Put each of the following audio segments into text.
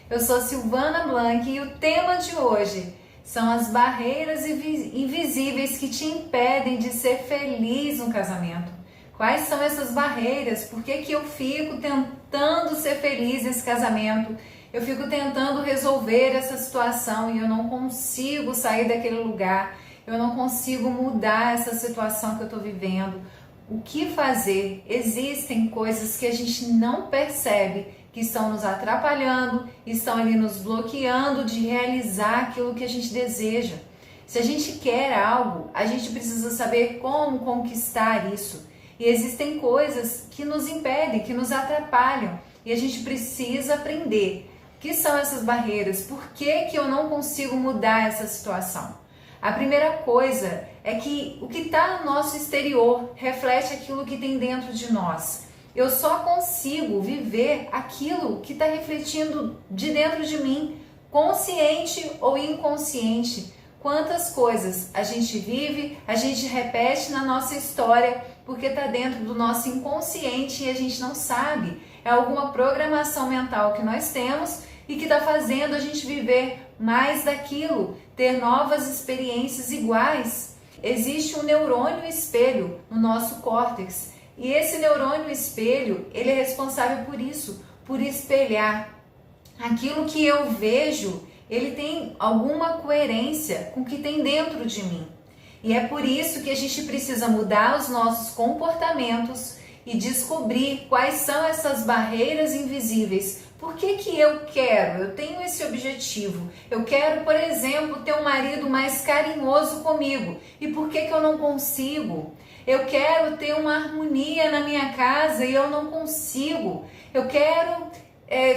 Eu sou Silvana Blanc e o tema de hoje são as barreiras invisíveis que te impedem de ser feliz no casamento. Quais são essas barreiras? Por que eu fico tentando ser feliz nesse casamento? Eu fico tentando resolver essa situação e eu não consigo sair daquele lugar. Eu não consigo mudar essa situação que eu estou vivendo. O que fazer? Existem coisas que a gente não percebe, que estão nos atrapalhando, estão ali nos bloqueando de realizar aquilo que a gente deseja. Se a gente quer algo, a gente precisa saber como conquistar isso. E existem coisas que nos impedem, que nos atrapalham, e a gente precisa aprender. O que são essas barreiras? Por que eu não consigo mudar essa situação? A primeira coisa é que o que está no nosso exterior reflete aquilo que tem dentro de nós. Eu só consigo viver aquilo que está refletindo de dentro de mim, consciente ou inconsciente. Quantas coisas a gente vive, a gente repete na nossa história, porque está dentro do nosso inconsciente e a gente não sabe. É alguma programação mental que nós temos e que está fazendo a gente viver mais daquilo, ter novas experiências iguais. Existe um neurônio espelho no nosso córtex e esse neurônio espelho, ele é responsável por isso, por espelhar aquilo que eu vejo. Ele tem alguma coerência com o que tem dentro de mim. E é por isso que a gente precisa mudar os nossos comportamentos e descobrir quais são essas barreiras invisíveis. Por que eu quero? Eu tenho esse objetivo. Eu quero, por exemplo, ter um marido mais carinhoso comigo. E por que eu não consigo? Eu quero ter uma harmonia na minha casa e eu não consigo. Eu quero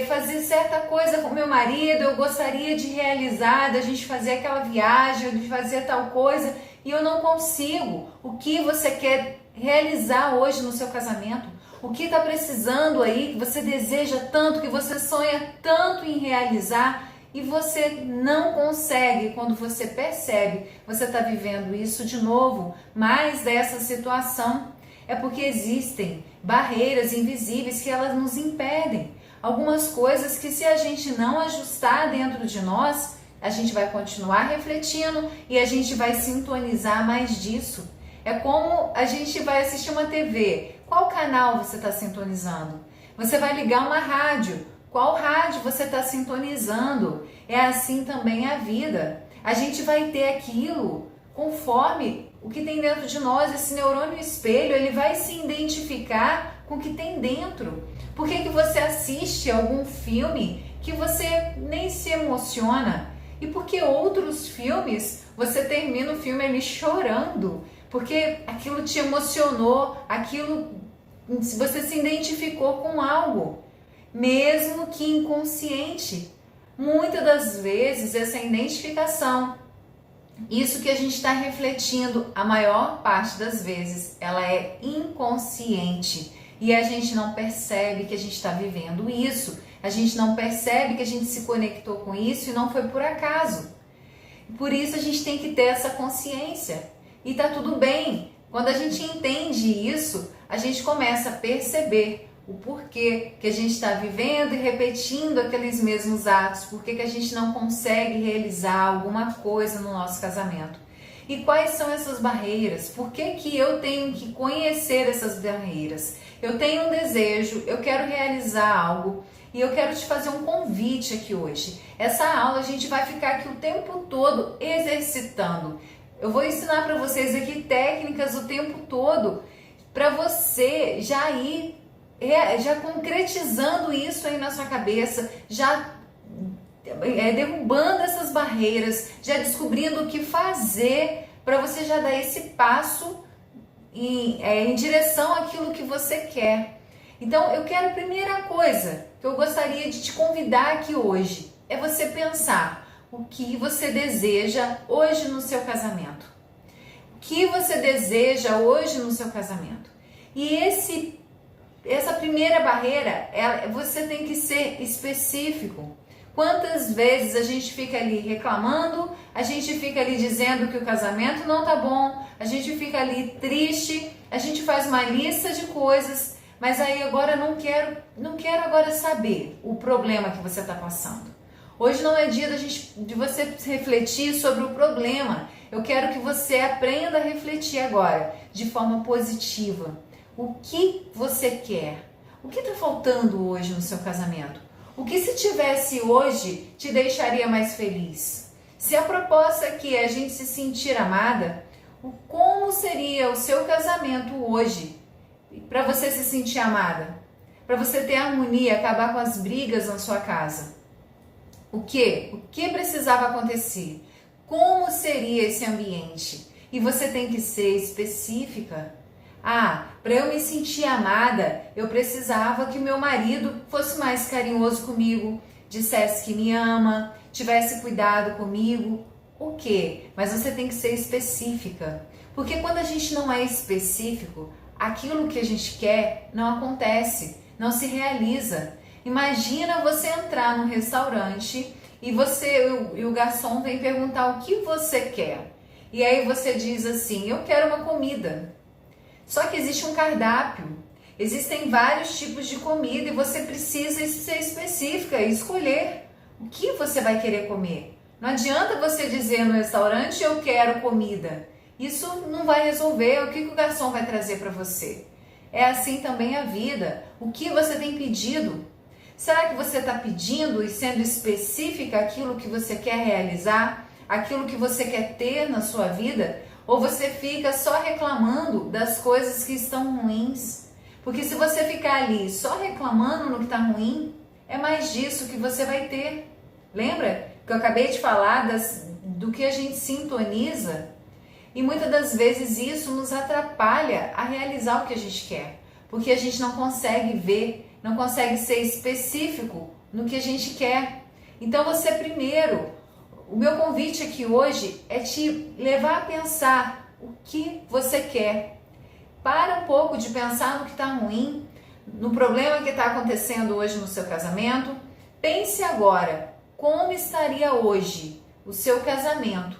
fazer certa coisa com meu marido, eu gostaria de realizar, da gente fazer aquela viagem, de fazer tal coisa, e eu não consigo. O que você quer realizar hoje no seu casamento? O que está precisando aí, que você deseja tanto, que você sonha tanto em realizar e você não consegue? Quando você percebe, você está vivendo isso de novo, mais dessa situação, é porque existem barreiras invisíveis que elas nos impedem. Algumas coisas que, se a gente não ajustar dentro de nós, a gente vai continuar refletindo e a gente vai sintonizar mais disso. É como a gente vai assistir uma TV. Qual canal você está sintonizando? Você vai ligar uma rádio. Qual rádio você está sintonizando? É assim também a vida. A gente vai ter aquilo conforme o que tem dentro de nós. Esse neurônio espelho, ele vai se identificar com o que tem dentro. Por que você assiste algum filme que você nem se emociona? E por que outros filmes você termina o filme ali chorando? Porque aquilo te emocionou, você se identificou com algo, mesmo que inconsciente. Muitas das vezes essa identificação, isso que a gente está refletindo, a maior parte das vezes, ela é inconsciente. E a gente não percebe que a gente está vivendo isso. A gente não percebe que a gente se conectou com isso e não foi por acaso. Por isso a gente tem que ter essa consciência. E tá tudo bem. Quando a gente entende isso, a gente começa a perceber o porquê que a gente está vivendo e repetindo aqueles mesmos atos. Por que a gente não consegue realizar alguma coisa no nosso casamento. E quais são essas barreiras? Por que eu tenho que conhecer essas barreiras? Eu tenho um desejo, eu quero realizar algo e eu quero te fazer um convite aqui hoje. Essa aula a gente vai ficar aqui o tempo todo exercitando. Eu vou ensinar para vocês aqui técnicas o tempo todo para você já ir já concretizando isso aí na sua cabeça, já derrubando essas barreiras, já descobrindo o que fazer para você já dar esse passo em direção àquilo que você quer. Então, eu quero, a primeira coisa que eu gostaria de te convidar aqui hoje é você pensar o que você deseja hoje no seu casamento. O que você deseja hoje no seu casamento. E essa primeira barreira, você tem que ser específico. Quantas vezes a gente fica ali reclamando, a gente fica ali dizendo que o casamento não tá bom, a gente fica ali triste, a gente faz uma lista de coisas, Mas aí agora não quero agora saber o problema que você está passando. Hoje não é dia de você refletir sobre o problema. Eu quero que você aprenda a refletir agora, de forma positiva. O que você quer? O que está faltando hoje no seu casamento? O que se tivesse hoje te deixaria mais feliz? Se a proposta aqui é a gente se sentir amada, como seria o seu casamento hoje para você se sentir amada? Para você ter harmonia, acabar com as brigas na sua casa? O que precisava acontecer? Como seria esse ambiente? E você tem que ser específica. Para eu me sentir amada, eu precisava que o meu marido fosse mais carinhoso comigo, dissesse que me ama, tivesse cuidado comigo. O quê? Mas você tem que ser específica. Porque quando a gente não é específico, aquilo que a gente quer não acontece, não se realiza. Imagina você entrar num restaurante e o garçom vem perguntar o que você quer. E aí você diz assim, eu quero uma comida. Só que existe um cardápio, existem vários tipos de comida e você precisa ser específica e escolher o que você vai querer comer. Não adianta você dizer no restaurante, eu quero comida. Isso não vai resolver. O que o garçom vai trazer para você? É assim também a vida. O que você tem pedido? Será que você está pedindo e sendo específica aquilo que você quer realizar? Aquilo que você quer ter na sua vida? Ou você fica só reclamando das coisas que estão ruins? Porque se você ficar ali só reclamando no que está ruim, é mais disso que você vai ter. Lembra que eu acabei de falar do que a gente sintoniza? E muitas das vezes isso nos atrapalha a realizar o que a gente quer. Porque a gente não consegue ver, não consegue ser específico no que a gente quer. Então você primeiro, o meu convite aqui hoje é te levar a pensar o que você quer. Para um pouco de pensar no que está ruim, no problema que está acontecendo hoje no seu casamento. Pense agora, como estaria hoje o seu casamento?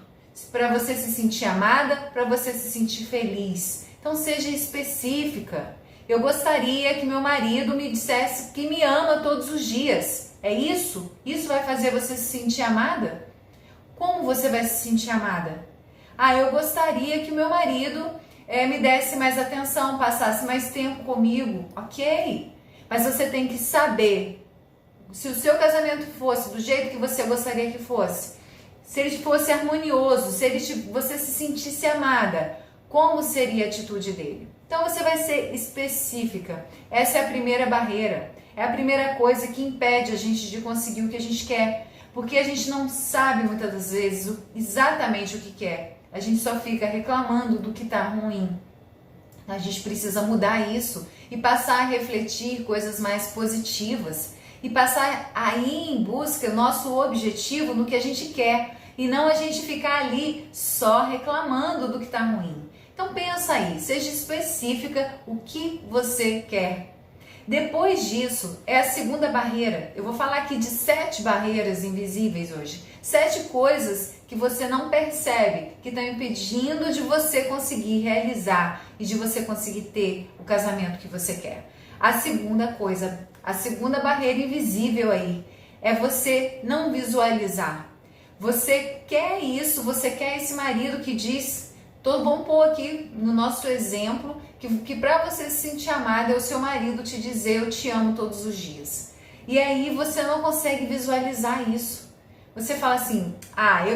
Para você se sentir amada, para você se sentir feliz. Então seja específica. Eu gostaria que meu marido me dissesse que me ama todos os dias. É isso? Isso vai fazer você se sentir amada? Como você vai se sentir amada? Eu gostaria que o meu marido me desse mais atenção, passasse mais tempo comigo. Ok, mas você tem que saber, se o seu casamento fosse do jeito que você gostaria que fosse, se ele fosse harmonioso, se você se sentisse amada, como seria a atitude dele? Então você vai ser específica. Essa é a primeira barreira, é a primeira coisa que impede a gente de conseguir o que a gente quer. Porque a gente não sabe muitas das vezes exatamente o que quer. A gente só fica reclamando do que está ruim. A gente precisa mudar isso e passar a refletir coisas mais positivas. E passar a ir em busca do nosso objetivo no que a gente quer. E não a gente ficar ali só reclamando do que está ruim. Então pensa aí, seja específica o que você quer. Depois disso, é a segunda barreira. Eu vou falar aqui de 7 barreiras invisíveis hoje. 7 coisas que você não percebe, que estão impedindo de você conseguir realizar e de você conseguir ter o casamento que você quer. A segunda coisa, a segunda barreira invisível aí, é você não visualizar. Você quer isso, você quer esse marido que diz, vamos pôr aqui no nosso exemplo, que para você se sentir amada é o seu marido te dizer eu te amo todos os dias. E aí você não consegue visualizar isso. Você fala assim,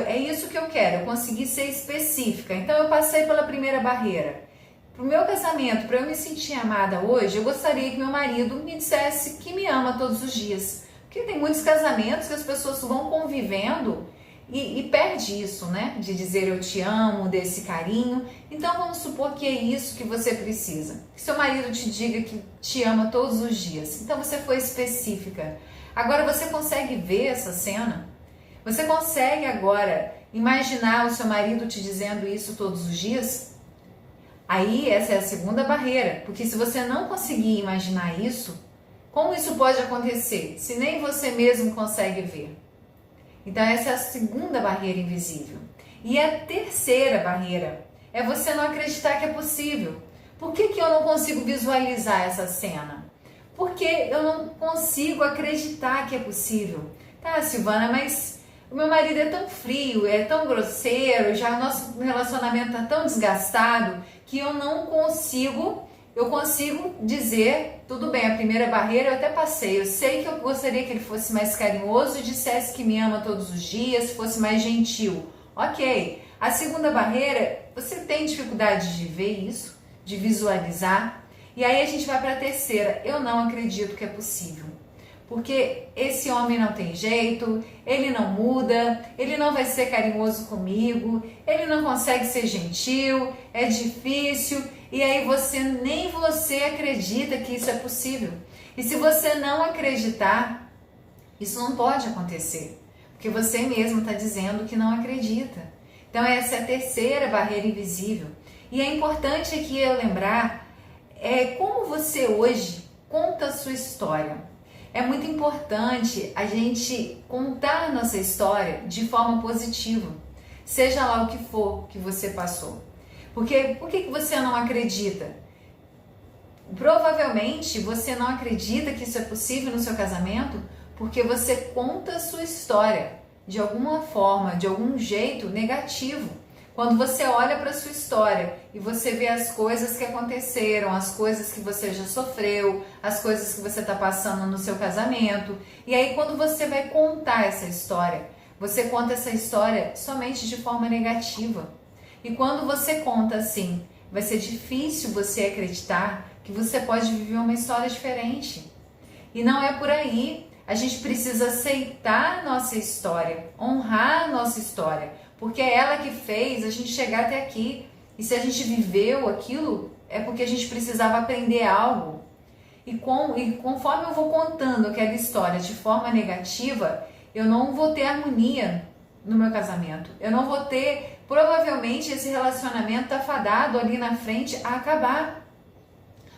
é isso que eu quero, eu consegui ser específica. Então eu passei pela primeira barreira. Para o meu casamento, para eu me sentir amada hoje, eu gostaria que meu marido me dissesse que me ama todos os dias. Porque tem muitos casamentos que as pessoas vão convivendo e perde isso, né? De dizer eu te amo, desse carinho. Então vamos supor que é isso que você precisa. Que seu marido te diga que te ama todos os dias. Então você foi específica. Agora você consegue ver essa cena? Você consegue agora imaginar o seu marido te dizendo isso todos os dias? Aí essa é a segunda barreira. Porque se você não conseguir imaginar isso, como isso pode acontecer se nem você mesmo consegue ver? Então essa é a segunda barreira invisível. E a terceira barreira é você não acreditar que é possível. Por que que eu não consigo visualizar essa cena? Porque eu não consigo acreditar que é possível. Tá, Silvana, mas o meu marido é tão frio, é tão grosseiro, já o nosso relacionamento está tão desgastado que eu não consigo, eu consigo dizer, tudo bem, a primeira barreira eu até passei, eu sei que eu gostaria que ele fosse mais carinhoso e dissesse que me ama todos os dias, fosse mais gentil. Ok. A segunda barreira, você tem dificuldade de ver isso, de visualizar, e aí a gente vai para a terceira, eu não acredito que é possível. Porque esse homem não tem jeito, ele não muda, ele não vai ser carinhoso comigo, ele não consegue ser gentil, é difícil, e aí nem você acredita que isso é possível. E se você não acreditar, isso não pode acontecer, porque você mesmo está dizendo que não acredita. Então essa é a terceira barreira invisível. E é importante aqui eu lembrar como você hoje conta a sua história. É muito importante a gente contar a nossa história de forma positiva, seja lá o que for que você passou. Porque por que você não acredita? Provavelmente você não acredita que isso é possível no seu casamento porque você conta a sua história de alguma forma, de algum jeito negativo. Quando você olha para a sua história e você vê as coisas que aconteceram, as coisas que você já sofreu, as coisas que você está passando no seu casamento, e aí quando você vai contar essa história, você conta essa história somente de forma negativa. E quando você conta assim, vai ser difícil você acreditar que você pode viver uma história diferente. E não é por aí. A gente precisa aceitar a nossa história, honrar a nossa história, porque é ela que fez a gente chegar até aqui. E se a gente viveu aquilo, é porque a gente precisava aprender algo. E conforme eu vou contando aquela história de forma negativa, eu não vou ter harmonia no meu casamento. Eu não vou ter, provavelmente, esse relacionamento tá fadado ali na frente a acabar.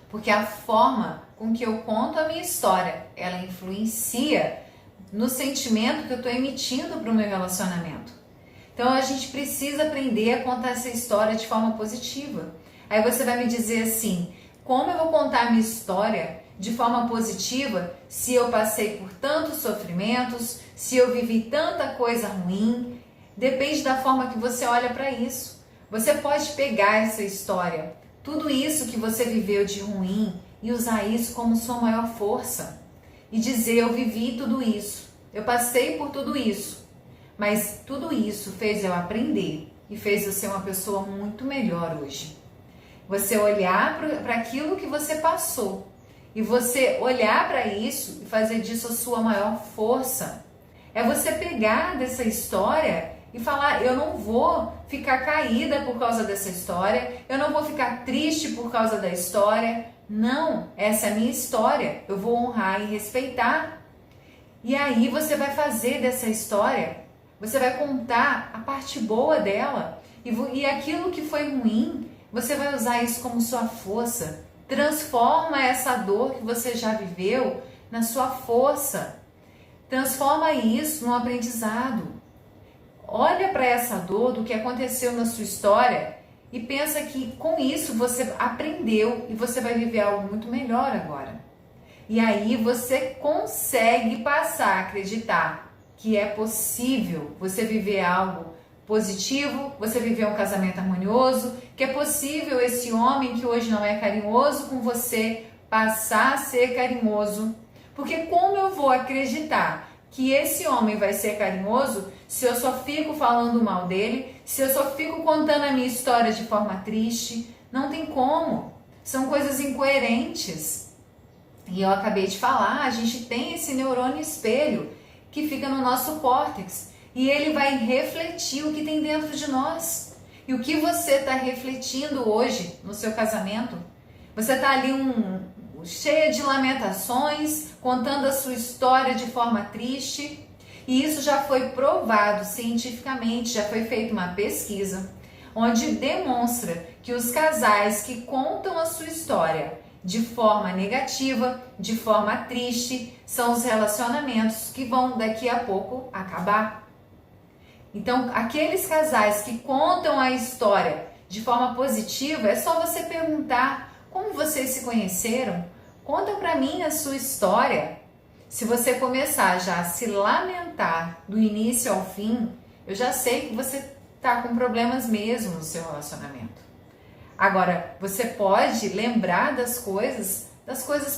Porque a forma com que eu conto a minha história, ela influencia no sentimento que eu estou emitindo para o meu relacionamento. Então a gente precisa aprender a contar essa história de forma positiva. Aí você vai me dizer assim, como eu vou contar a minha história de forma positiva se eu passei por tantos sofrimentos, se eu vivi tanta coisa ruim? Depende da forma que você olha para isso. Você pode pegar essa história, tudo isso que você viveu de ruim, e usar isso como sua maior força. E dizer, eu vivi tudo isso, eu passei por tudo isso. Mas tudo isso fez eu aprender e fez eu ser uma pessoa muito melhor hoje. Você olhar para aquilo que você passou e você olhar para isso e fazer disso a sua maior força. É você pegar dessa história e falar, eu não vou ficar caída por causa dessa história, eu não vou ficar triste por causa da história. Não, essa é a minha história, eu vou honrar e respeitar. E aí você vai fazer dessa história, você vai contar a parte boa dela e aquilo que foi ruim, você vai usar isso como sua força. Transforma essa dor que você já viveu na sua força. Transforma isso num aprendizado. Olha para essa dor do que aconteceu na sua história e pensa que com isso você aprendeu e você vai viver algo muito melhor agora. E aí você consegue passar a acreditar que é possível você viver algo positivo, você viver um casamento harmonioso, que é possível esse homem que hoje não é carinhoso com você passar a ser carinhoso. Porque como eu vou acreditar que esse homem vai ser carinhoso se eu só fico falando mal dele, se eu só fico contando a minha história de forma triste? Não tem como. São coisas incoerentes. E eu acabei de falar, a gente tem esse neurônio espelho que fica no nosso córtex e ele vai refletir o que tem dentro de nós. E o que você está refletindo hoje no seu casamento? Você está ali cheia de lamentações, contando a sua história de forma triste, e isso já foi provado cientificamente, já foi feita uma pesquisa onde demonstra que os casais que contam a sua história de forma negativa, de forma triste, são os relacionamentos que vão daqui a pouco acabar. Então, aqueles casais que contam a história de forma positiva, é só você perguntar Como vocês se conheceram? Conta pra mim a sua história. Se você começar já a se lamentar do início ao fim, eu já sei que você tá com problemas mesmo no seu relacionamento. Agora, você pode lembrar das coisas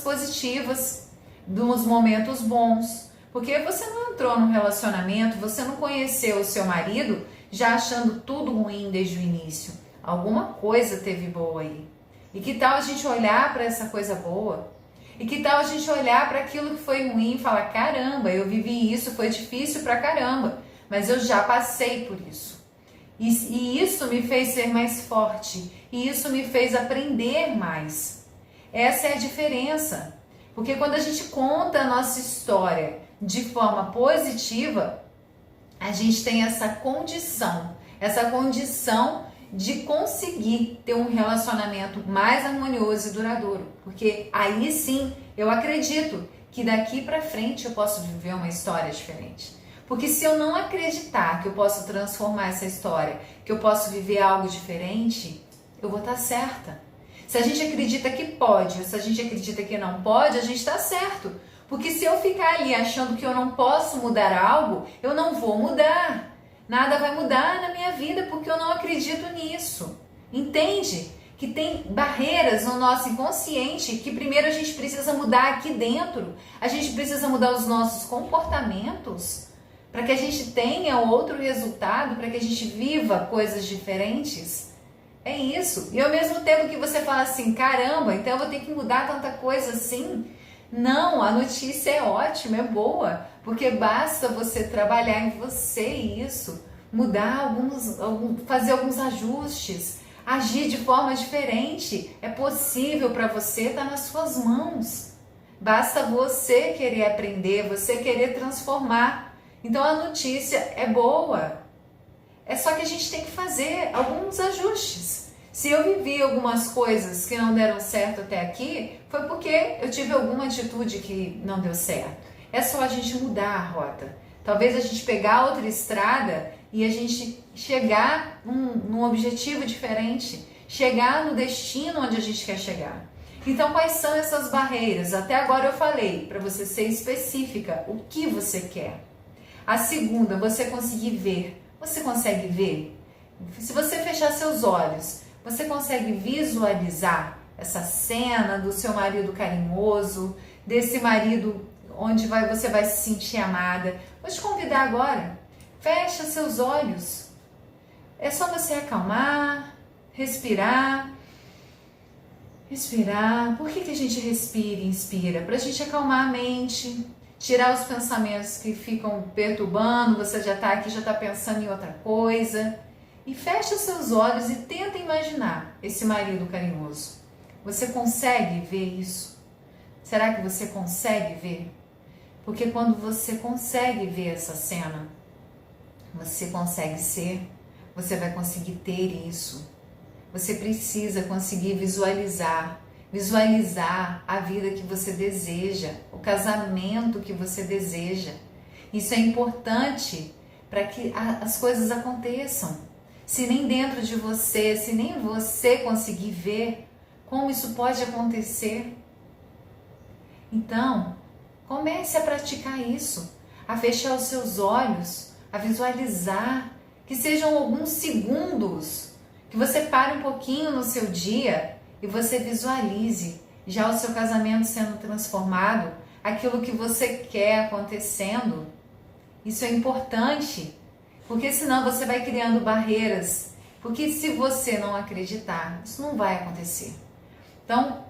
positivas, dos momentos bons, porque você não entrou num relacionamento, você não conheceu o seu marido já achando tudo ruim desde o início. Alguma coisa teve boa aí. E que tal a gente olhar para essa coisa boa? E que tal a gente olhar para aquilo que foi ruim e falar, caramba, eu vivi isso, foi difícil pra caramba, mas eu já passei por isso. E isso me fez ser mais forte, e isso me fez aprender mais. Essa é a diferença. Porque quando a gente conta a nossa história de forma positiva, a gente tem essa condição de conseguir ter um relacionamento mais harmonioso e duradouro. Porque aí sim, eu acredito que daqui pra frente eu posso viver uma história diferente. Porque se eu não acreditar que eu posso transformar essa história, que eu posso viver algo diferente, eu vou estar certa. Se a gente acredita que pode, ou se a gente acredita que não pode, a gente está certo. Porque se eu ficar ali achando que eu não posso mudar algo, eu não vou mudar. Nada vai mudar na minha vida porque eu não acredito nisso. Entende? Que tem barreiras no nosso inconsciente que primeiro a gente precisa mudar aqui dentro. A gente precisa mudar os nossos comportamentos para que a gente tenha outro resultado, para que a gente viva coisas diferentes. É isso. E ao mesmo tempo que você fala assim, caramba, então eu vou ter que mudar tanta coisa assim. Não, a notícia é ótima, é boa, porque basta você trabalhar em você isso, mudar fazer alguns ajustes, agir de forma diferente. É possível para você, está nas suas mãos. Basta você querer aprender, você querer transformar. Então a notícia é boa. É só que a gente tem que fazer alguns ajustes. Se eu vivi algumas coisas que não deram certo até aqui, foi porque eu tive alguma atitude que não deu certo. É só a gente mudar a rota. Talvez a gente pegar outra estrada e a gente chegar num objetivo diferente, chegar no destino onde a gente quer chegar. Então, quais são essas barreiras? Até agora eu falei, para você ser específica, o que você quer. A segunda, você conseguir ver. Você consegue ver? Se você fechar seus olhos, você consegue visualizar essa cena do seu marido carinhoso, desse marido onde você vai se sentir amada? Vou te convidar agora. Fecha seus olhos. É só você acalmar, respirar. Respirar. Por que a gente respira e inspira? Para a gente acalmar a mente, tirar os pensamentos que ficam perturbando, você já está aqui, já está pensando em outra coisa. E fecha seus olhos e tenta imaginar esse marido carinhoso. Você consegue ver isso? Será que você consegue ver? Porque quando você consegue ver essa cena, você consegue ser, você vai conseguir ter isso. Você precisa conseguir visualizar a vida que você deseja, o casamento que você deseja. Isso é importante para que as coisas aconteçam. Se nem dentro de você, se nem você conseguir ver, como isso pode acontecer? Então, comece a praticar isso, a fechar os seus olhos, a visualizar, que sejam alguns segundos, que você pare um pouquinho no seu dia e você visualize já o seu casamento sendo transformado, aquilo que você quer acontecendo. Isso é importante, porque senão você vai criando barreiras, porque se você não acreditar, isso não vai acontecer. Então,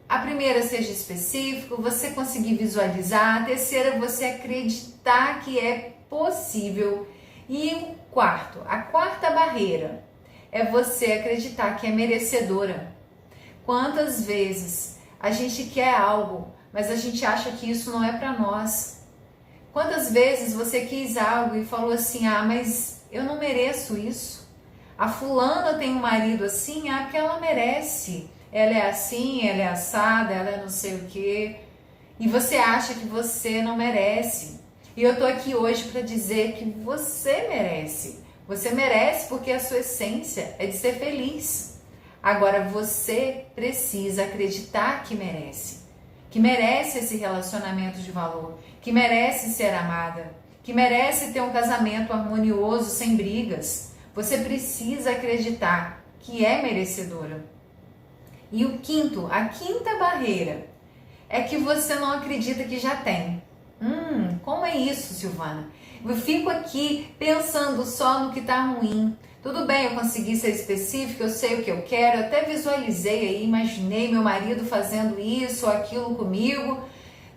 a primeira, seja específico, você conseguir visualizar. A terceira, você acreditar que é possível. E o quarto, a quarta barreira, é você acreditar que é merecedora. Quantas vezes a gente quer algo, mas a gente acha que isso não é para nós? Quantas vezes você quis algo e falou assim, mas eu não mereço isso. A fulana tem um marido assim, porque ela merece. Ela é assim, ela é assada, ela é não sei o quê. E você acha que você não merece. E eu tô aqui hoje para dizer que você merece. Você merece porque a sua essência é de ser feliz. Agora você precisa acreditar que merece esse relacionamento de valor, que merece ser amada, que merece ter um casamento harmonioso, sem brigas. Você precisa acreditar que é merecedora. E a quinta barreira é que você não acredita que já tem. Como é isso, Silvana? Eu fico aqui pensando só no que tá ruim. Tudo bem, eu consegui ser específica, eu sei o que eu quero, eu até visualizei aí, imaginei meu marido fazendo isso ou aquilo comigo.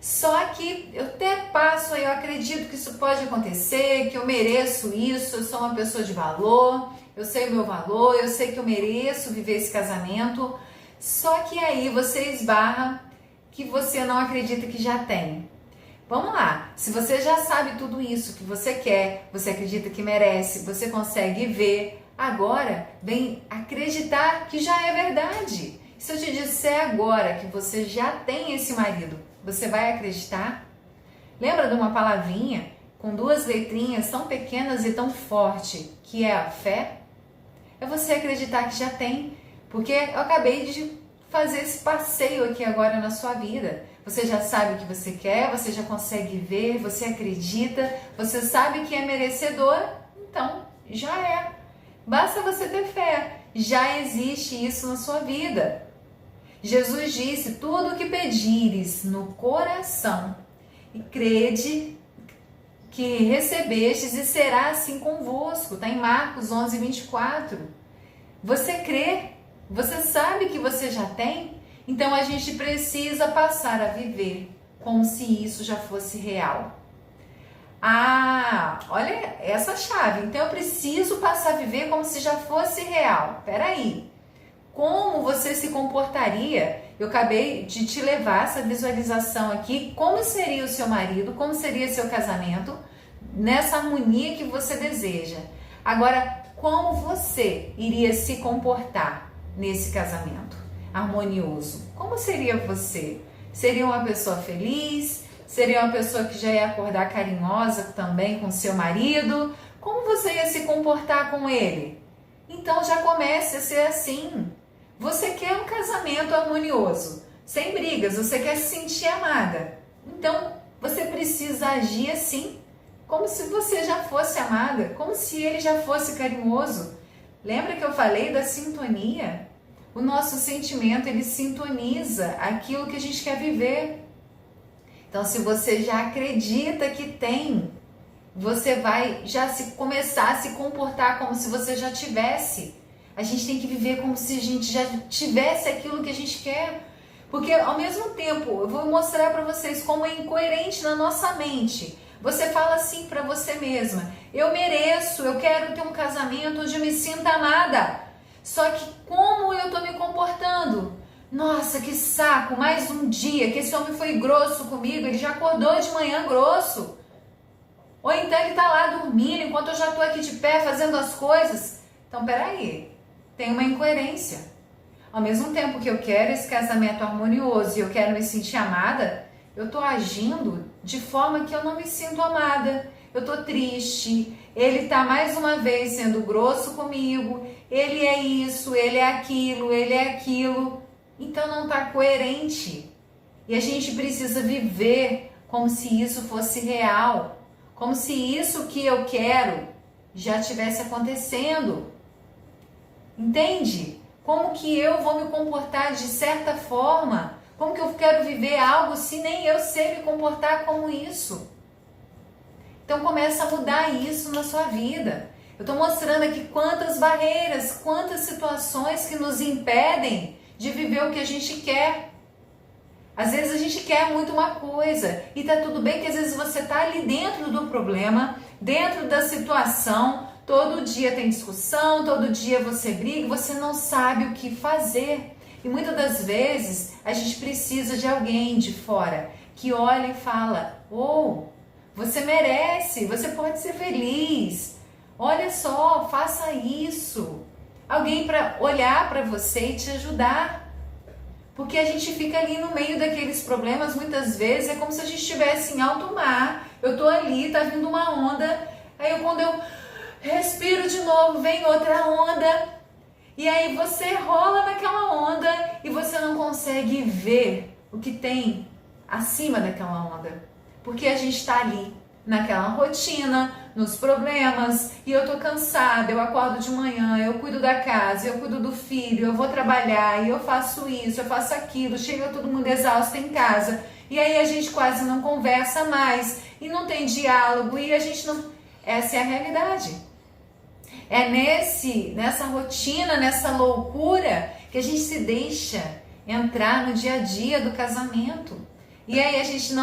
Só que eu até passo aí, eu acredito que isso pode acontecer, que eu mereço isso, eu sou uma pessoa de valor, eu sei o meu valor, eu sei que eu mereço viver esse casamento. Só que aí você esbarra que você não acredita que já tem. Vamos lá, se você já sabe tudo isso que você quer, você acredita que merece, você consegue ver, agora vem acreditar que já é verdade. Se eu te disser agora que você já tem esse marido, você vai acreditar? Lembra de uma palavrinha com duas letrinhas tão pequenas e tão forte, que é a fé? É você acreditar que já tem, porque eu acabei de fazer esse passeio aqui agora na sua vida. Você já sabe o que você quer, você já consegue ver, você acredita, você sabe que é merecedora, então já é. Basta você ter fé, já existe isso na sua vida. Jesus disse, tudo o que pedires no coração e crede que recebestes e será assim convosco. Está em Marcos 11:24. Você crê, você sabe que você já tem? Então a gente precisa passar a viver como se isso já fosse real. Olha essa chave. Então eu preciso passar a viver como se já fosse real. Peraí. Como você se comportaria? Eu acabei de te levar essa visualização aqui. Como seria o seu marido? Como seria seu casamento? Nessa harmonia que você deseja. Agora, como você iria se comportar nesse casamento harmonioso? Como seria você? Seria uma pessoa feliz? Seria uma pessoa que já ia acordar carinhosa também com seu marido? Como você ia se comportar com ele? Então já comece a ser assim. Você quer um casamento harmonioso, sem brigas, você quer se sentir amada. Então você precisa agir assim, como se você já fosse amada, como se ele já fosse carinhoso. Lembra que eu falei da sintonia? O nosso sentimento, ele sintoniza aquilo que a gente quer viver. Então, se você já acredita que tem, você vai já começar a se comportar como se você já tivesse. A gente tem que viver como se a gente já tivesse aquilo que a gente quer. Porque, ao mesmo tempo, eu vou mostrar para vocês como é incoerente na nossa mente. Você fala assim para você mesma, eu mereço, eu quero ter um casamento onde eu me sinta amada. Só que como eu tô me comportando? Nossa, que saco, mais um dia que esse homem foi grosso comigo, ele já acordou de manhã grosso. Ou então ele tá lá dormindo enquanto eu já tô aqui de pé fazendo as coisas. Então, peraí, tem uma incoerência. Ao mesmo tempo que eu quero esse casamento harmonioso e eu quero me sentir amada, eu tô agindo de forma que eu não me sinto amada. Eu tô triste, ele tá mais uma vez sendo grosso comigo, ele é isso, ele é aquilo, então não tá coerente. E a gente precisa viver como se isso fosse real, como se isso que eu quero já estivesse acontecendo. Entende? Como que eu vou me comportar de certa forma? Como que eu quero viver algo se nem eu sei me comportar como isso? Então começa a mudar isso na sua vida. Eu estou mostrando aqui quantas barreiras, quantas situações que nos impedem de viver o que a gente quer. Às vezes a gente quer muito uma coisa e tá tudo bem que às vezes você tá ali dentro do problema, dentro da situação, todo dia tem discussão, todo dia você briga, você não sabe o que fazer. E muitas das vezes a gente precisa de alguém de fora que olha e fala, você merece, você pode ser feliz, olha só, faça isso. Alguém para olhar para você e te ajudar. Porque a gente fica ali no meio daqueles problemas, muitas vezes é como se a gente estivesse em alto mar. Eu tô ali, tá vindo uma onda, aí quando eu respiro de novo, vem outra onda. E aí você rola naquela onda e você não consegue ver o que tem acima daquela onda. Porque a gente está ali, naquela rotina, nos problemas, e eu tô cansada, eu acordo de manhã, eu cuido da casa, eu cuido do filho, eu vou trabalhar, e eu faço isso, eu faço aquilo, chega todo mundo exausto em casa, e aí a gente quase não conversa mais, e não tem diálogo, e a gente não... Essa é a realidade. É nessa rotina, nessa loucura, que a gente se deixa entrar no dia a dia do casamento. E aí a gente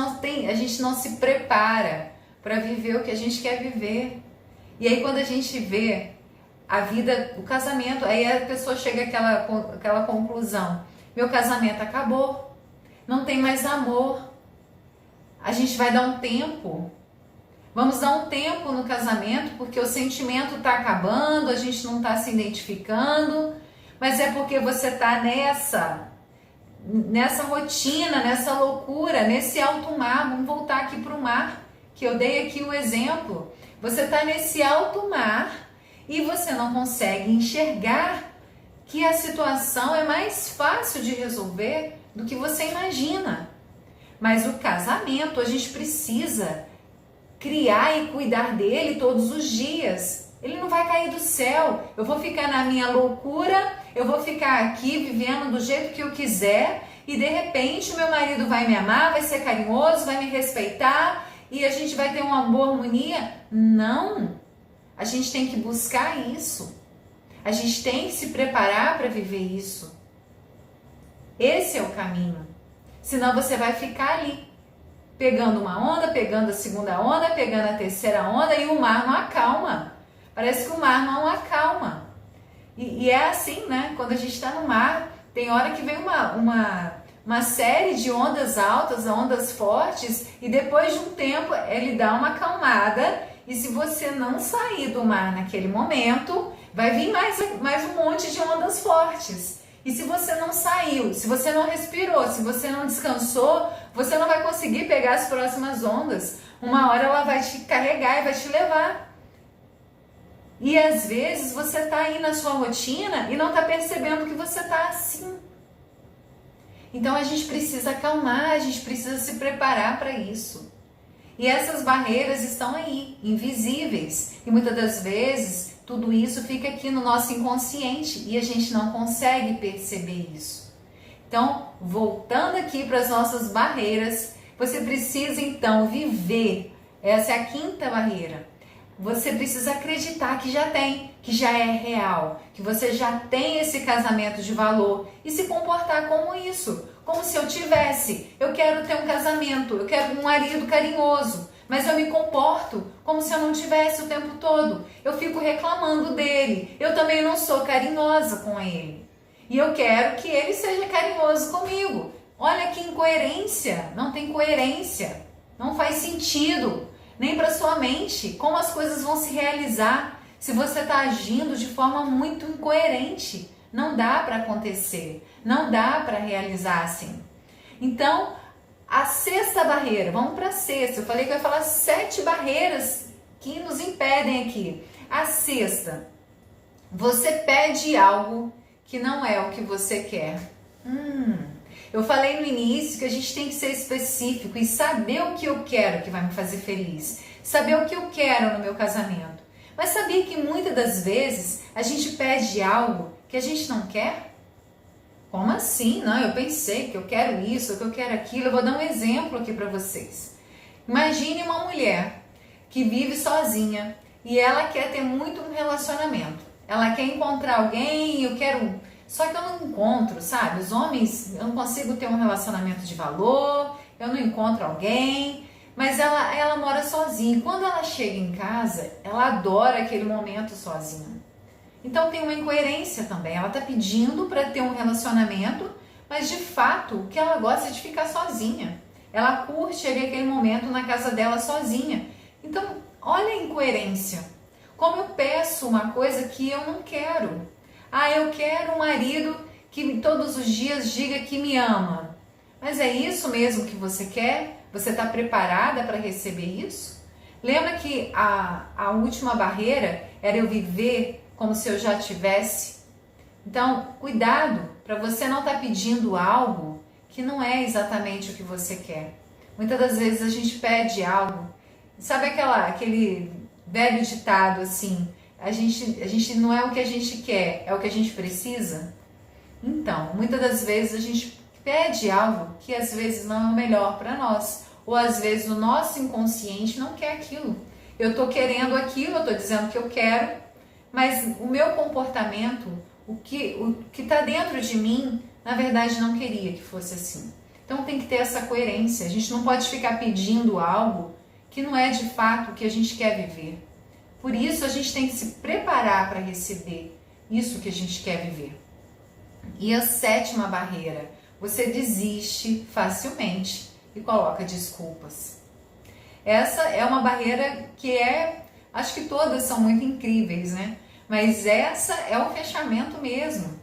não se prepara para viver o que a gente quer viver. E aí quando a gente vê a vida, o casamento, aí a pessoa chega àquela conclusão: meu casamento acabou, não tem mais amor. A gente vai dar um tempo, vamos dar um tempo no casamento, porque o sentimento está acabando, a gente não está se identificando, mas é porque você está nessa rotina, nessa loucura, nesse alto mar. Vamos voltar aqui para o mar, que eu dei aqui o exemplo. Você está nesse alto mar e você não consegue enxergar que a situação é mais fácil de resolver do que você imagina. Mas o casamento, a gente precisa criar e cuidar dele todos os dias. Ele não vai cair do céu. Eu vou ficar na minha loucura, eu vou ficar aqui vivendo do jeito que eu quiser e de repente o meu marido vai me amar, vai ser carinhoso, vai me respeitar e a gente vai ter uma boa harmonia. Não! A gente tem que buscar isso. A gente tem que se preparar para viver isso. Esse é o caminho. Senão você vai ficar ali, pegando uma onda, pegando a segunda onda, pegando a terceira onda e o mar não acalma. Parece que o mar não acalma. E é assim, né? Quando a gente está no mar, tem hora que vem uma série de ondas altas, ondas fortes, e depois de um tempo ele dá uma acalmada, e se você não sair do mar naquele momento, vai vir mais um monte de ondas fortes. E se você não saiu, se você não respirou, se você não descansou, você não vai conseguir pegar as próximas ondas. Uma hora ela vai te carregar e vai te levar. E às vezes você está aí na sua rotina e não está percebendo que você está assim. Então a gente precisa acalmar, a gente precisa se preparar para isso. E essas barreiras estão aí, invisíveis. E muitas das vezes tudo isso fica aqui no nosso inconsciente e a gente não consegue perceber isso. Então, voltando aqui para as nossas barreiras, você precisa então viver. Essa é a quinta barreira. Você precisa acreditar que já é real, que você já tem esse casamento de valor e se comportar como isso, como se eu tivesse. Eu quero ter um casamento, eu quero um marido carinhoso, mas eu me comporto como se eu não tivesse o tempo todo. Eu fico reclamando dele, eu também não sou carinhosa com ele. E eu quero que ele seja carinhoso comigo. Olha que incoerência, não tem coerência, não faz sentido. Nem para sua mente, como as coisas vão se realizar se você está agindo de forma muito incoerente. Não dá para acontecer, não dá para realizar assim. Então, a sexta barreira, vamos para a sexta. Eu falei que eu ia falar 7 barreiras que nos impedem aqui. A sexta, você pede algo que não é o que você quer. Eu falei no início que a gente tem que ser específico e saber o que eu quero que vai me fazer feliz. Saber o que eu quero no meu casamento. Mas sabia que muitas das vezes a gente pede algo que a gente não quer? Como assim? Não, eu pensei que eu quero isso, que eu quero aquilo. Eu vou dar um exemplo aqui para vocês. Imagine uma mulher que vive sozinha e ela quer ter muito um relacionamento. Ela quer encontrar alguém, eu quero... Só que eu não encontro, sabe? Os homens, eu não consigo ter um relacionamento de valor, eu não encontro alguém, mas ela mora sozinha. E quando ela chega em casa, ela adora aquele momento sozinha. Então tem uma incoerência também. Ela está pedindo para ter um relacionamento, mas de fato o que ela gosta é de ficar sozinha. Ela curte ali aquele momento na casa dela sozinha. Então, olha a incoerência. Como eu peço uma coisa que eu não quero. Eu quero um marido que todos os dias diga que me ama. Mas é isso mesmo que você quer? Você está preparada para receber isso? Lembra que a última barreira era eu viver como se eu já tivesse? Então, cuidado para você não estar pedindo algo que não é exatamente o que você quer. Muitas das vezes a gente pede algo, sabe aquele velho ditado assim, a gente não é o que a gente quer, é o que a gente precisa? Então, muitas das vezes a gente pede algo que às vezes não é o melhor para nós, ou às vezes o nosso inconsciente não quer aquilo. Eu estou querendo aquilo, eu estou dizendo que eu quero, mas o meu comportamento, o que está dentro de mim, na verdade não queria que fosse assim. Então tem que ter essa coerência, a gente não pode ficar pedindo algo que não é de fato o que a gente quer viver. Por isso a gente tem que se preparar para receber isso que a gente quer viver. E a 7ª barreira, você desiste facilmente e coloca desculpas. Essa é uma barreira que acho que todas são muito incríveis, né? Mas essa é o fechamento mesmo.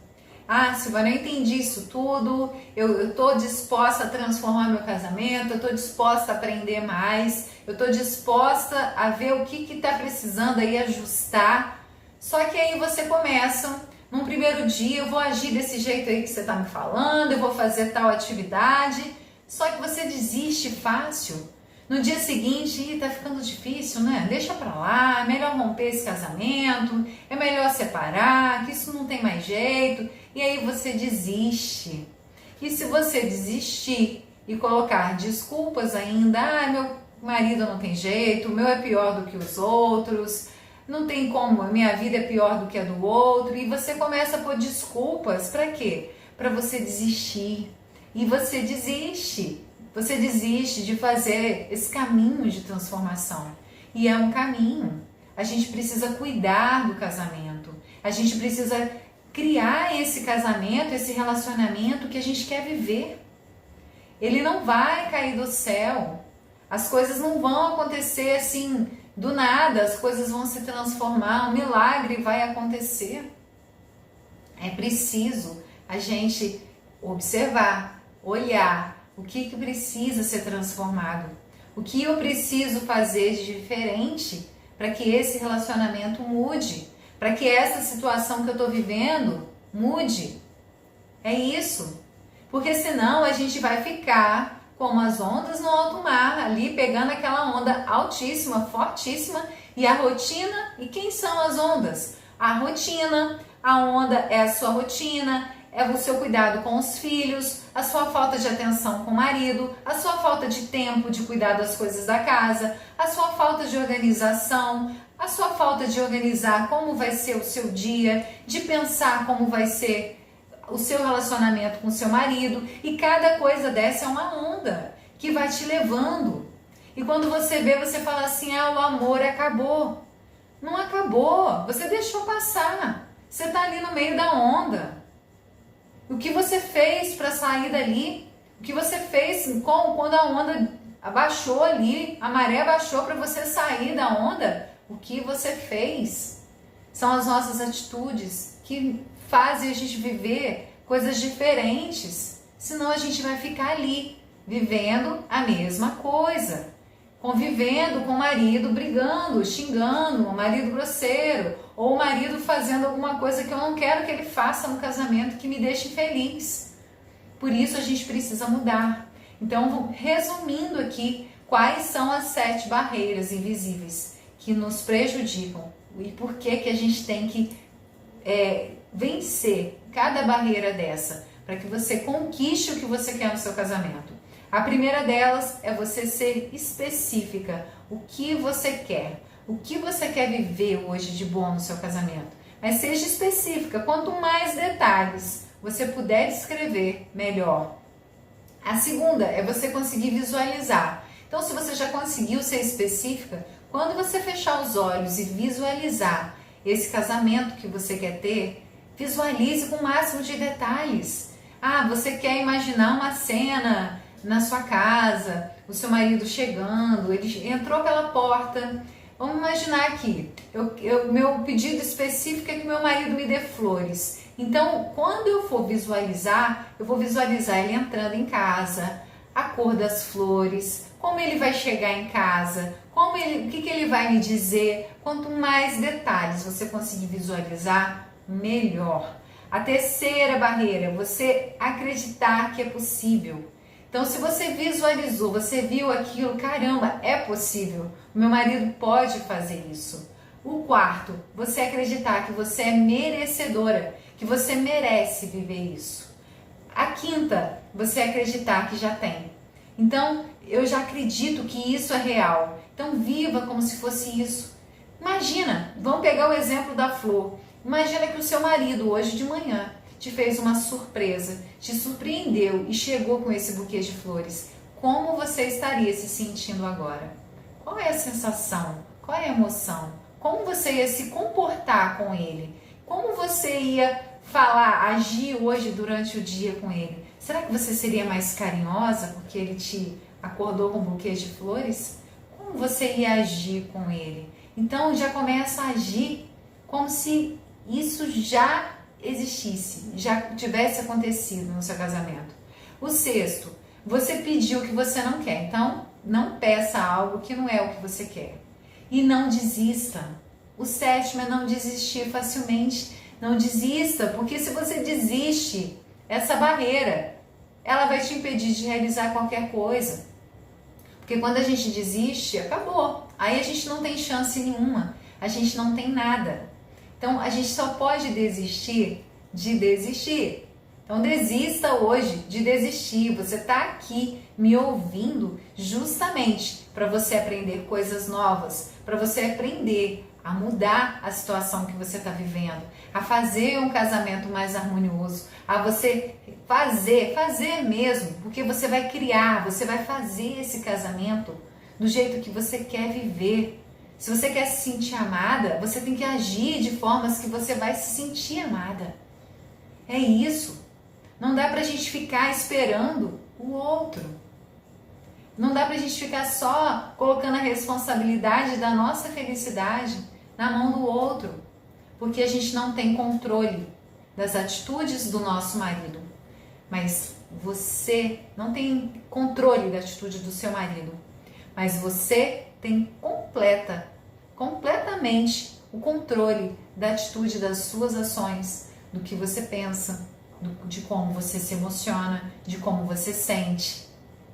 Ah, Silvana, eu entendi isso tudo, eu estou disposta a transformar meu casamento, eu estou disposta a aprender mais, eu estou disposta a ver o que está precisando aí ajustar. Só que aí você começa, num primeiro dia eu vou agir desse jeito aí que você está me falando, eu vou fazer tal atividade, só que você desiste fácil. No dia seguinte, tá ficando difícil, né? Deixa pra lá, é melhor romper esse casamento, é melhor separar, que isso não tem mais jeito. E aí você desiste. E se você desistir e colocar desculpas ainda, meu marido não tem jeito, o meu é pior do que os outros, não tem como, a minha vida é pior do que a do outro, e você começa a pôr desculpas, pra quê? Pra você desistir. E você desiste. Você desiste de fazer esse caminho de transformação. E é um caminho. A gente precisa cuidar do casamento. A gente precisa criar esse casamento, esse relacionamento que a gente quer viver. Ele não vai cair do céu. As coisas não vão acontecer assim do nada. As coisas vão se transformar. Um milagre vai acontecer. É preciso a gente observar, olhar, o que precisa ser transformado? O que eu preciso fazer de diferente para que esse relacionamento mude? Para que essa situação que eu estou vivendo mude? É isso. Porque senão a gente vai ficar como as ondas no alto mar, ali pegando aquela onda altíssima, fortíssima, e a rotina. E quem são as ondas? A rotina, a onda é a sua rotina, é o seu cuidado com os filhos, a sua falta de atenção com o marido, a sua falta de tempo de cuidar das coisas da casa, a sua falta de organização, a sua falta de organizar como vai ser o seu dia, de pensar como vai ser o seu relacionamento com o seu marido, e cada coisa dessa é uma onda que vai te levando. E quando você vê, você fala assim, o amor acabou. Não acabou, você deixou passar, você está ali no meio da onda. O que você fez para sair dali? O que você fez quando a onda abaixou ali, a maré abaixou para você sair da onda? O que você fez? São as nossas atitudes que fazem a gente viver coisas diferentes. Senão a gente vai ficar ali, vivendo a mesma coisa. Convivendo com o marido, brigando, xingando, o marido grosseiro, ou o marido fazendo alguma coisa que eu não quero que ele faça no casamento, que me deixe feliz. Por isso a gente precisa mudar. Então, resumindo aqui, quais são as 7 barreiras invisíveis que nos prejudicam e por que a gente tem que vencer cada barreira dessa, para que você conquiste o que você quer no seu casamento. A primeira delas é você ser específica. O que você quer? O que você quer viver hoje de bom no seu casamento? Mas seja específica. Quanto mais detalhes você puder descrever, melhor. A segunda é você conseguir visualizar. Então, se você já conseguiu ser específica, quando você fechar os olhos e visualizar esse casamento que você quer ter, visualize com o máximo de detalhes. Você quer imaginar uma cena na sua casa, o seu marido chegando, ele entrou pela porta. Vamos imaginar aqui, meu pedido específico é que meu marido me dê flores. Então, quando eu for visualizar, eu vou visualizar ele entrando em casa, a cor das flores, como ele vai chegar em casa, o que ele vai me dizer. Quanto mais detalhes você conseguir visualizar, melhor. A terceira barreira, você acreditar que é possível. Então, se você visualizou, você viu aquilo, caramba, é possível, o meu marido pode fazer isso. O quarto, você acreditar que você é merecedora, que você merece viver isso. A quinta, você acreditar que já tem. Então, eu já acredito que isso é real. Então, viva como se fosse isso. Imagina, vamos pegar o exemplo da flor. Imagina que o seu marido, hoje de manhã, te fez uma surpresa, te surpreendeu e chegou com esse buquê de flores. Como você estaria se sentindo agora? Qual é a sensação? Qual é a emoção? Como você ia se comportar com ele? Como você ia falar, agir hoje durante o dia com ele? Será que você seria mais carinhosa porque ele te acordou com um buquê de flores? Como você ia agir com ele? Então já começa a agir como se isso já existisse, já tivesse acontecido no seu casamento. O sexto, você pediu o que você não quer. Então, não peça algo que não é o que você quer. E não desista. O sétimo é não desistir facilmente. Não desista, porque se você desiste, essa barreira, ela vai te impedir de realizar qualquer coisa. Porque quando a gente desiste, acabou. Aí a gente não tem chance nenhuma. A gente não tem nada. Então, a gente só pode desistir de desistir. Então, desista hoje de desistir. Você está aqui me ouvindo justamente para você aprender coisas novas, para você aprender a mudar a situação que você está vivendo, a fazer um casamento mais harmonioso, a você fazer mesmo, porque você vai criar, você vai fazer esse casamento do jeito que você quer viver. Se você quer se sentir amada, você tem que agir de formas que você vai se sentir amada. É isso. Não dá pra gente ficar esperando o outro. Não dá pra gente ficar só colocando a responsabilidade da nossa felicidade na mão do outro, porque a gente não tem controle das atitudes do nosso marido. Mas você não tem controle da atitude do seu marido, mas você tem completamente o controle da atitude das suas ações, do que você pensa, de como você se emociona, de como você sente.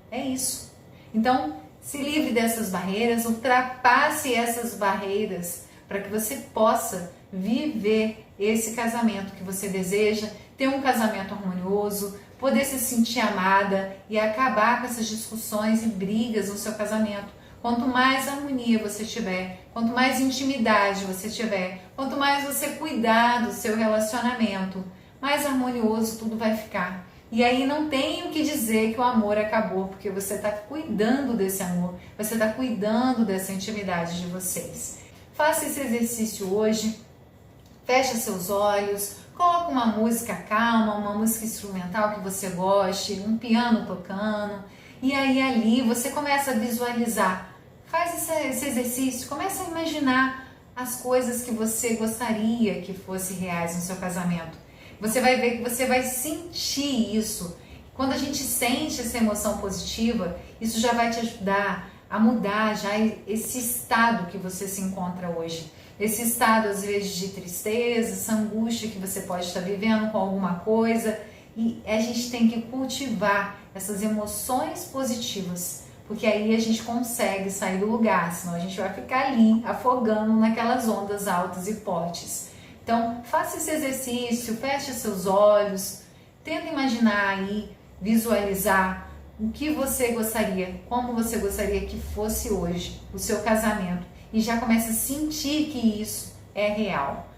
É isso. Então, se livre dessas barreiras, ultrapasse essas barreiras para que você possa viver esse casamento que você deseja, ter um casamento harmonioso, poder se sentir amada e acabar com essas discussões e brigas no seu casamento. Quanto mais harmonia você tiver, quanto mais intimidade você tiver, quanto mais você cuidar do seu relacionamento, mais harmonioso tudo vai ficar. E aí não tem o que dizer que o amor acabou, porque você está cuidando desse amor, você está cuidando dessa intimidade de vocês. Faça esse exercício hoje, feche seus olhos, coloque uma música calma, uma música instrumental que você goste, um piano tocando, e aí ali você começa a visualizar. Faz esse exercício, começa a imaginar as coisas que você gostaria que fossem reais no seu casamento. Você vai ver que você vai sentir isso. Quando a gente sente essa emoção positiva, isso já vai te ajudar a mudar já esse estado que você se encontra hoje. Esse estado, às vezes, de tristeza, essa angústia que você pode estar vivendo com alguma coisa. E a gente tem que cultivar essas emoções positivas, porque aí a gente consegue sair do lugar, senão a gente vai ficar ali afogando naquelas ondas altas e fortes. Então, faça esse exercício, feche seus olhos, tenta imaginar aí, visualizar o que você gostaria, como você gostaria que fosse hoje o seu casamento e já comece a sentir que isso é real.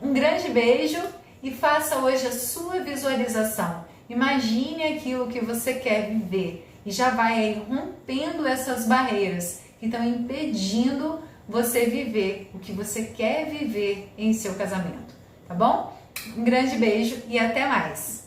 Um grande beijo e faça hoje a sua visualização. Imagine aquilo que você quer viver e já vai aí rompendo essas barreiras que estão impedindo você viver o que você quer viver em seu casamento, tá bom? Um grande beijo e até mais!